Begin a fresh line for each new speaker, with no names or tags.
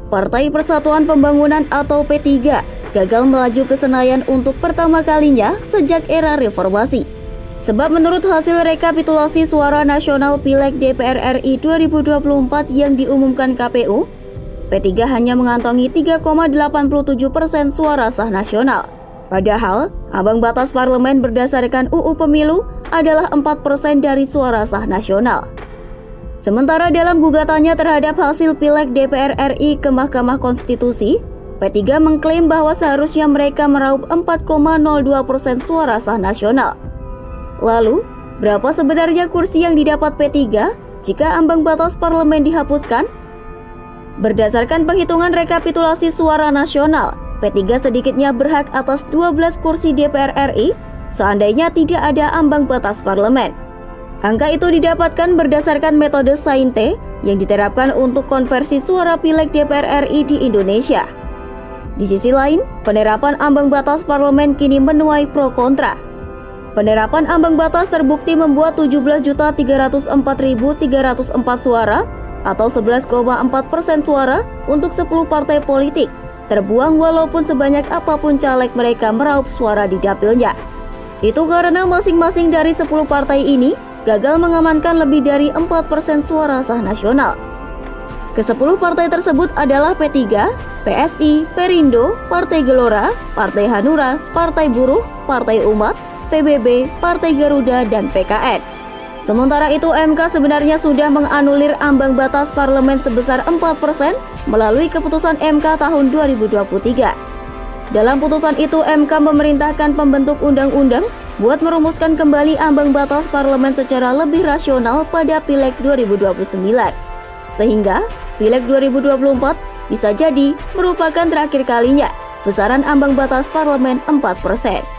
Partai Persatuan Pembangunan atau P3 gagal melaju ke Senayan untuk pertama kalinya sejak era reformasi. Sebab menurut hasil rekapitulasi suara nasional Pileg DPR RI 2024 yang diumumkan KPU, P3 hanya mengantongi 3,87% suara sah nasional. Padahal, ambang batas parlemen berdasarkan UU Pemilu adalah 4% dari suara sah nasional. Sementara dalam gugatannya terhadap hasil Pileg DPR RI ke Mahkamah Konstitusi, P3 mengklaim bahwa seharusnya mereka meraup 4,02% suara sah nasional. Lalu, berapa sebenarnya kursi yang didapat P3 jika ambang batas parlemen dihapuskan? Berdasarkan penghitungan rekapitulasi suara nasional, P3 sedikitnya berhak atas 12 kursi DPR RI seandainya tidak ada ambang batas parlemen. Angka itu didapatkan berdasarkan metode Sainte yang diterapkan untuk konversi suara Pileg DPR RI di Indonesia. Di sisi lain, penerapan ambang batas parlemen kini menuai pro kontra. Penerapan ambang batas terbukti membuat 17.304.304 suara atau 11,4% suara untuk 10 partai politik terbuang walaupun sebanyak apapun caleg mereka meraup suara di dapilnya. Itu karena masing-masing dari 10 partai ini gagal mengamankan lebih dari 4% suara sah nasional. Ke-10 partai tersebut adalah P3, PSI, Perindo, Partai Gelora, Partai Hanura, Partai Buruh, Partai Umat, PBB, Partai Garuda, dan PKN. Sementara itu MK sebenarnya sudah menganulir ambang batas parlemen sebesar 4% melalui keputusan MK tahun 2023. Dalam putusan itu MK memerintahkan pembentuk undang-undang buat merumuskan kembali ambang batas parlemen secara lebih rasional pada Pileg 2029. Sehingga Pileg 2024 bisa jadi merupakan terakhir kalinya besaran ambang batas parlemen 4%.